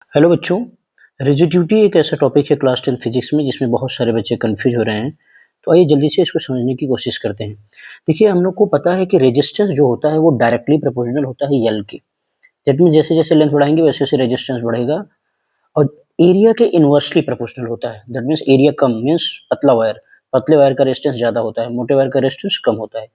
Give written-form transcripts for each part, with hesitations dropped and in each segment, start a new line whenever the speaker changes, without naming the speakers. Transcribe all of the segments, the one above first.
Hello बच्चों, रेजिडिविटी एक ऐसा टॉपिक है क्लास 10 फिजिक्स में जिसमें बहुत सारे बच्चे कंफ्यूज हो रहे हैं। तो आइए जल्दी से इसको समझने की कोशिश करते हैं। देखिए, हम लोग को पता है कि रेजिस्टेंस जो होता है वो डायरेक्टली प्रोपोर्शनल होता है यल के। दैट मीन जैसे जैसे लेंथ बढ़ाएंगे वैसे वैसे रेजिस्टेंस बढ़ेगा। और एरिया के इनवर्सली प्रोपोर्शनल होता है। That means area come means पतला वायर, पतले वायर का रेजिस्टेंस ज़्यादा होता है, मोटे वायर का रेजिस्टेंस कम होता है।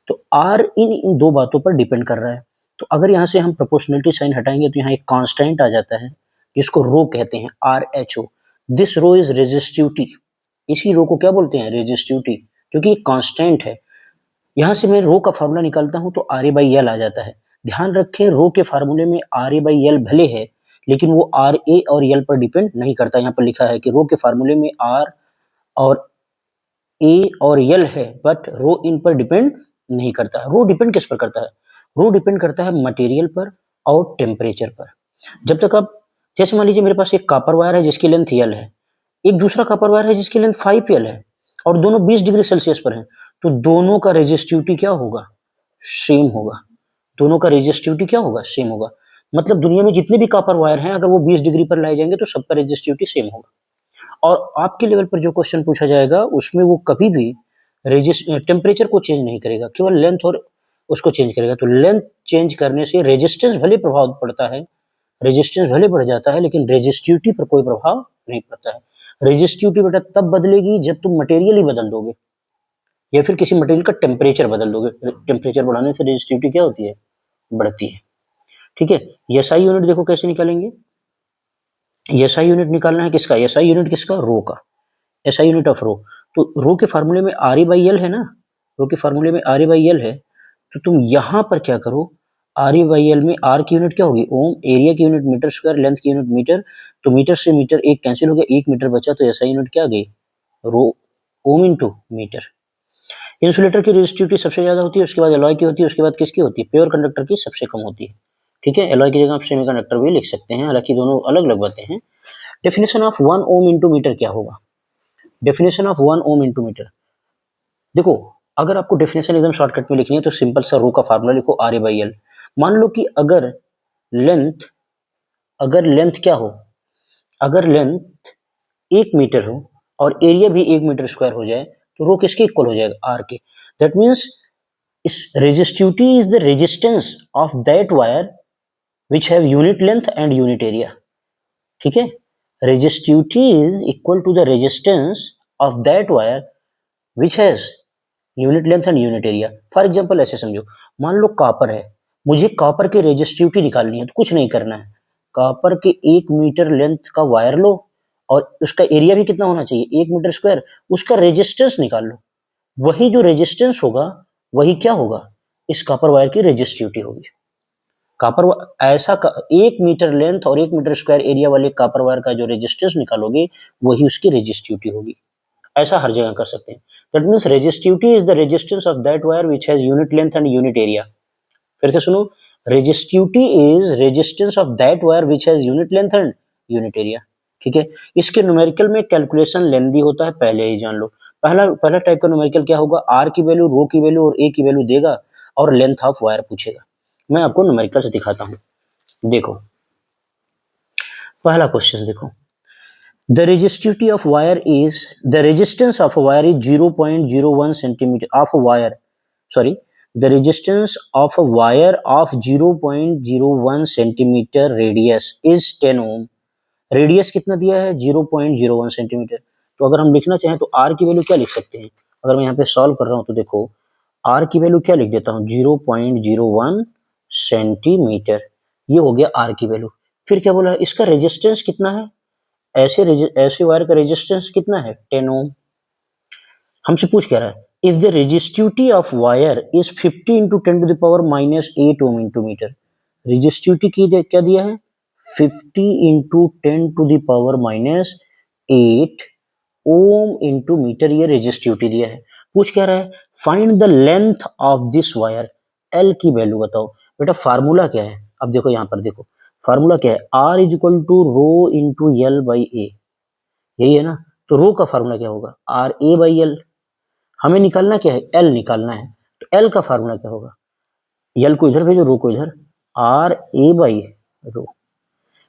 तो आर इन दो बातों पर डिपेंड कर रहा है। तो अगर यहाँ से हम प्रोपोर्शनलिटी साइन हटाएंगे तो यहाँ एक कांस्टेंट आ जाता है जिसको रो कहते हैं, R H O. This rho is resistivity. इसी रो को क्या बोलते हैं? रेजिस्टिविटी, क्योंकि एक कांस्टेंट है। यहाँ से मैं रो का फार्मूला निकालता हूँ तो आर ए बाई एल आ जाता है। ध्यान रखें, रो के फार्मूले में आर ए बाई एल भले है लेकिन वो आर ए और एल पर डिपेंड नहीं करता। यहाँ पर लिखा है कि रो के फार्मूले में आर और ए और एल है बट रो इन पर डिपेंड नहीं करता। रो डिपेंड किस पर करता है? रो डिपेंड करता है मटेरियल पर और टेम्परेचर पर। जब तक आप, जैसे मान लीजिए मेरे पास एक कॉपर वायर है जिसकी लेंथ एल है, एक दूसरा कॉपर वायर है जिसकी लेंथ 5 एल है और दोनों 20 डिग्री सेल्सियस पर हैं, तो दोनों का रेजिस्टिविटी क्या होगा? सेम होगा। दोनों का रेजिस्टिविटी क्या होगा? सेम होगा। मतलब दुनिया में जितने भी कॉपर वायर हैं अगर वो 20 डिग्री पर लाए जाएंगे तो सबका रेजिस्टिविटी सेम होगा। और आपके लेवल पर जो क्वेश्चन पूछा जाएगा उसमें वो कभी भी टेम्परेचर को चेंज नहीं करेगा, केवल लेंथ और उसको चेंज करेगा। तो लेंथ चेंज करने से रेजिस्टेंस भले प्रभाव पड़ता है, रेजिस्टेंस भले बढ़ जाता है लेकिन रेजिस्टिविटी पर कोई प्रभाव नहीं पड़ता है। रेजिस्टिविटी बेटा तब बदलेगी जब तुम मटेरियल ही बदल दोगे या फिर किसी मटेरियल का टेम्परेचर बदल दोगे। टेम्परेचर बढ़ाने से रेजिस्टिविटी क्या होती है? बढ़ती है। ठीक है। एसआई यूनिट देखो कैसे निकालेंगे। एसआई यूनिट निकालना है किसका? एसआई यूनिट किसका? रो का। एसआई यूनिट ऑफ रो। तो रो के फार्मूले में आर ई बाई एल है ना, रो के फार्मूले में आर ई बाई एल है। तो तुम यहां पर क्या करो, आर ई बाई एल में आर की यूनिट क्या होगी? ओम, एरिया की यूनिट मीटर स्क्वायर, लेंथ की यूनिट मीटर। तो मीटर से मीटर एक कैंसिल हो गया, 1 मीटर बचा, तो एसआई यूनिट क्या आ गई? रो, ओम इंटू मीटर। इंसुलेटर की रेजिस्टिविटी सबसे ज्यादा होती है, उसके बाद एलॉय की होती है, उसके बाद किसकी होती है? प्योर कंडक्टर की सबसे कम होती है। ठीक है, एलॉय की जगह आप सेमीकंडक्टर भी लिख सकते हैं, हालांकि दोनों अलग अलग बातें हैं। Definition of 1 ohm into metre क्या होगा? Definition of 1 ohm into metre. देखो, अगर आपको डेफिनेशन एकदम शॉर्टकट में लिखनी है तो सिंपल सा रो का फार्मूला लिखो, आर ए बाई एल। मान लो कि लेंथ अगर लेंथ क्या हो, अगर लेंथ 1 मीटर हो और एरिया भी 1 मीटर स्क्वायर हो जाए तो रो किसके इक्वल हो जाएगा? आर के। That means this resistivity is the resistance of that wire which have unit length and unit area. ठीक है, resistivity is equal to the resistance of that wire which has unit length and unit area. For example ऐसे समझो, मान लो copper है, मुझे copper की resistivity निकालनी है तो कुछ नहीं करना है, कॉपर के 1 मीटर लेंथ का वायर लो और उसका एरिया भी कितना होना चाहिए? 1 मीटर स्क्वायर। उसका रेजिस्टेंस निकाल लो, वही जो रेजिस्टेंस होगा वही क्या होगा? इस कॉपर वायर की रेजिस्टिविटी होगी। कॉपर ऐसा 1 मीटर लेंथ और 1 मीटर स्क्वायर एरिया वाले कॉपर वायर का जो रेजिस्टेंस निकालोगे वही उसकी रेजिस्टिविटी होगी। ऐसा हर जगह कर सकते हैं। That means resistivity is the resistance of that wire which has unit length and unit area. फिर से सुनो, resistivity is resistance of that wire which has unit length and unit area. ठीक है, इसके न्यूमेरिकल में कैलकुलेशन लेंदी होता है, पहले ही जान लो। पहला पहला टाइप का न्यूमेरिकल क्या होगा? आर की वैल्यू, रो की वैल्यू और ए की वैल्यू देगा और लेंथ ऑफ वायर पूछेगा। मैं आपको न्यूमेरिकल्स दिखाता हूं। देखो, पहला क्वेश्चन देखो, the resistivity of wire is the resistance of a wire is 0.01 centimeter of a wire, sorry, the resistance of a wire of 0.01 centimeter radius is 10 ohm। Radius कितना दिया है? 0.01 सेंटीमीटर। तो अगर हम लिखना चाहें तो आर की वैल्यू क्या लिख सकते हैं? अगर मैं यहाँ पे सॉल्व कर रहा हूँ तो देखो, आर की वैल्यू क्या लिख देता हूँ? 0.01 सेंटीमीटर। ये हो गया आर की वैल्यू। फिर क्या बोला? इसका रेजिस्टेंस कितना है? ऐसे वायर का रेजिस्टेंस कितना है? 10 ओम। हमसे पूछ क्या रहा है? If the resistivity of wire is 50 into 10 to the power -8 ohm into meter. Resistivity की क्या दिया है? 50 into 10 to the power -8 ohm into meter, ये रेजिस्टिविटी दिया है। पूछ क्या रहा है? Find the length of this wire, L की वैल्यू बताओ। बेटा फार्मूला क्या है? अब देखो यहाँ पर देखो, फार्मूला क्या है? R is equal to rho into L by A, यही है ना। तो रो का फार्मूला क्या होगा? R A by L. हमें निकालना क्या है? एल निकालना है। तो एल का फार्मूला क्या होगा? एल को इधर भेजो, रो को इधर, आर ए बाई रो।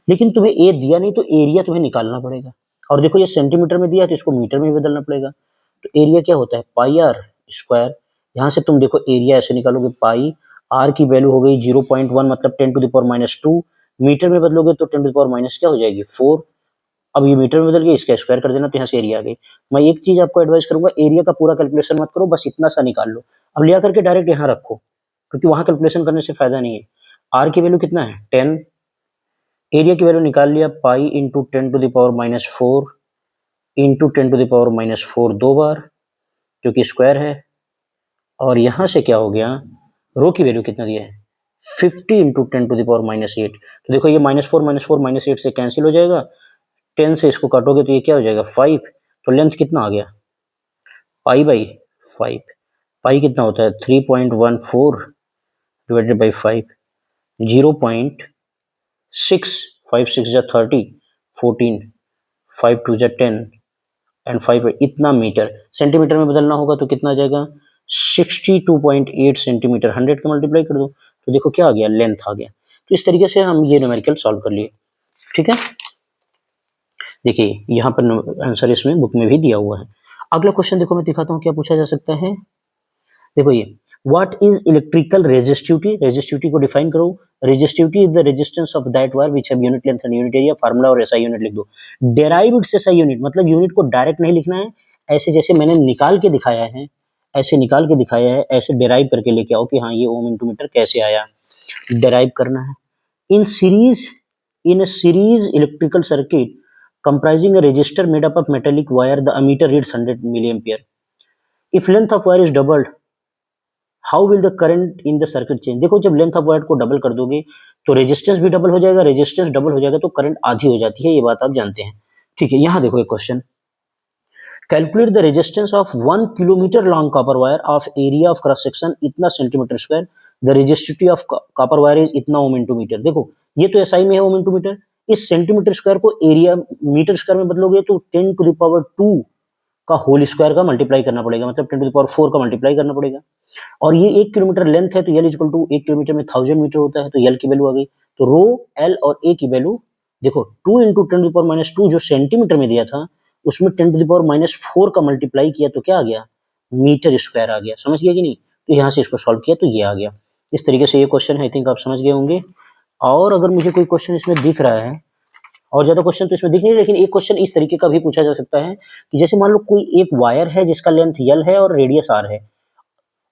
लेकिन तुम्हें ए दिया नहीं तो एरिया तुम्हें निकालना पड़ेगा। और देखो ये सेंटीमीटर में दिया तो इसको मीटर में भी बदलना पड़ेगा। तो एरिया क्या होता है, पाई आर स्क्वायर। यहाँ से तुम देखो एरिया ऐसे निकालोगे, पाई आर की वैल्यू हो गई 0.1 मतलब 10⁻²। मीटर में बदलोगे तो 10⁻- क्या हो जाएगी 4। अब ये मीटर में बदल गया, इसका स्क्वायर कर देना तो यहाँ से एरिया आ गई। मैं एक चीज आपको एडवाइस करूंगा, एरिया का पूरा कैलकुलेशन मत करो, बस इतना सा निकाल लो। अब लिया करके डायरेक्ट यहाँ रखो, क्योंकि वहां कैलकुलेशन करने से फायदा नहीं है। आर की वैल्यू कितना है 10, एरिया की वैल्यू निकाल लिया, पाई इंटू 10⁻⁴ इंटू 10⁻⁴ 2 बार, क्योंकि स्क्वायर है। और यहाँ से क्या हो गया, रो की वैल्यू कितना दिया है 50 इंटू 10⁻⁸। तो देखो ये -4 से कैंसिल हो जाएगा, 10 से इसको काटोगे तो ये क्या हो जाएगा 5। तो लेंथ कितना आ गया, पाई बाई 5। पाई कितना होता है 3.14 डिवाइडेड बाई 5, 0.6। 5 6 जा 30, 14, 5 2 जा 10 एंड 5 इतना मीटर। सेंटीमीटर में बदलना होगा तो कितना आ जाएगा 62.8 सेंटीमीटर। 100 का मल्टीप्लाई कर दो तो देखो क्या आ गया, लेंथ आ गया। तो इस तरीके से हम ये न्यूमेरिकल सॉल्व कर लिए। ठीक है, देखिए यहाँ पर आंसर इसमें बुक में भी दिया हुआ है। अगला क्वेश्चन देखो मैं दिखाता हूँ क्या पूछा जा सकता है। देखो ये what is electrical resistivity, resistivity को डिफाइन करो। Resistivity is the resistance of that wire which have unit length and unit area. Formula और एसआई यूनिट लिख दो। डेराइव इट्स एसआई यूनिट, मतलब यूनिट को डायरेक्ट नहीं लिखना है, ऐसे जैसे मैंने निकाल के दिखाया है, ऐसे निकाल के दिखाया है, ऐसे डेराइव करके लेके आओ कि हाँ ये ओम इंटू मीटर कैसे आया, डेराइव करना है। In series, in a series electrical circuit comprising a resistor made up of metallic wire, the ammeter reads 100 milliampere. If length of wire is doubled, how will the current in the circuit change? देखो जब length of wire को double कर दोगे तो resistance भी double हो जाएगा, resistance double हो जाएगा तो करंट आधी हो जाती है, ये बात आप जानते हैं। ठीक है, यहाँ देखो एक question, calculate the resistance of 1 kilometre long copper wire of area of cross section इतना centimetre square, the resistivity of copper wire is इतना ओम इंटू मीटर। देखो ये तो एसआई में है ओम इंटू मीटर, इस सेंटीमीटर स्क्वायर को एरिया मीटर स्क्वायर में बदलोगे तो 10⁻² का होल स्क्वायर का मल्टीप्लाई करना पड़ेगा, मतलब 10⁻⁴ का मल्टीप्लाई करना पड़ेगा। और ये 1 किलोमीटर लेंथ है तो यल इक्वल टू 1 किलोमीटर में 1000 मीटर होता है, तो यल की वैल्यू आ गई। तो रो एल और ए की वैल्यू देखो 2 इंटू 10⁻² जो सेंटीमीटर में दिया था उसमें 10⁻⁴ का मल्टीप्लाई किया तो क्या आ गया, मीटर स्क्वायर आ गया। समझ गया कि नहीं? तो यहाँ से इसको सॉल्व किया तो ये आ गया। इस तरीके से ये क्वेश्चन है, आई थिंक आप समझ गए होंगे। और अगर मुझे कोई क्वेश्चन इसमें दिख रहा है, और ज्यादा क्वेश्चन तो इसमें दिख नहीं, लेकिन एक क्वेश्चन इस तरीके का भी पूछा जा सकता है कि जैसे मान लो कोई एक वायर है जिसका लेंथ यल है और रेडियस आर है,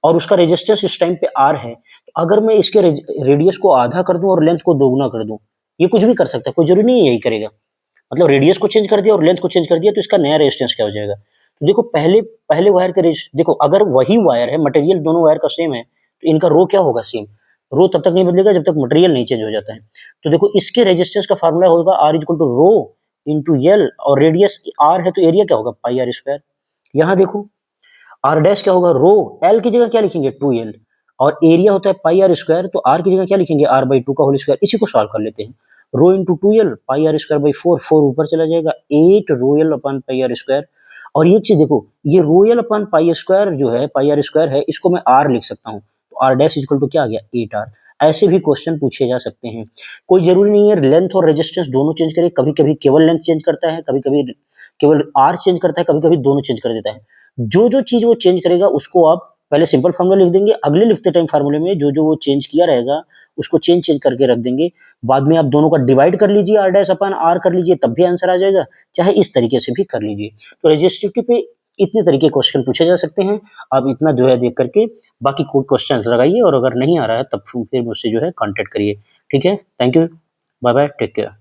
और उसका रेजिस्टेंस इस टाइम पे आर है, तो अगर मैं इसके रेडियस को आधा कर दूं और लेंथ को दोगुना कर दूं, ये कुछ भी कर सकता है, कोई जरूरी नहीं है यही करेगा। मतलब रेडियस को चेंज कर दिया और लेंथ को चेंज कर दिया तो इसका नया रेजिस्टेंस क्या हो जाएगा। तो देखो पहले पहले वायर का देखो अगर वही वायर है, मटेरियल दोनों वायर का सेम है, तो इनका रो क्या होगा सेम। रो तब तक नहीं बदलेगा जब तक मटेरियल नहीं चेंज हो जाता है। तो देखो इसके रेजिस्टेंस का फार्मूला होगा R equal to rho into L, और रेडियस आर है तो एरिया क्या होगा पाई आर स्क्वायर। यहाँ देखो आर डैश क्या होगा रो, एल की जगह क्या लिखेंगे 2l, और एरिया होता है पाई आर स्क्वायर, तो आर की जगह क्या लिखेंगे r/2 का होल स्क्वायर। इसी को सॉल्व कर लेते हैं। Rho into 2l pi R square by 4, 4 ऊपर चला जाएगा 8 rho L upon pi R square. और ये चीज देखो ये रोयल अपन पाई स्क्वायर जो है पाई आर स्क्वायर है, इसको मैं r लिख सकता हूँ, तो r डैश इक्वल टू क्या आ गया 8r। ऐसे भी क्वेश्चन पूछे जा सकते हैं। कोई जरूरी नहीं है लेंथ और रेजिस्टेंस दोनों चेंज करे, कभी कभी केवल लेंथ चेंज करता है, कभी कभी केवल r चेंज करता है, कभी कभी दोनों चेंज कर देता है। जो जो चीज वो चेंज करेगा उसको आप पहले सिंपल फार्मूला लिख देंगे, अगले लिखते टाइम फार्मूले में जो जो वो चेंज किया रहेगा उसको चेंज चेंज करके रख देंगे। बाद में आप दोनों का डिवाइड कर लीजिए, आर डैश अपन आर कर लीजिए, तब भी आंसर आ जाएगा, चाहे इस तरीके से भी कर लीजिए। तो रेजिस्टिविटी पे इतने तरीके क्वेश्चन पूछे जा सकते हैं। आप इतना जो है देख करके बाकी कोई क्वेश्चन लगाइए, और अगर नहीं आ रहा है तब फिर मुझसे जो है कॉन्टेक्ट करिए। ठीक है, thank you, bye bye, take care.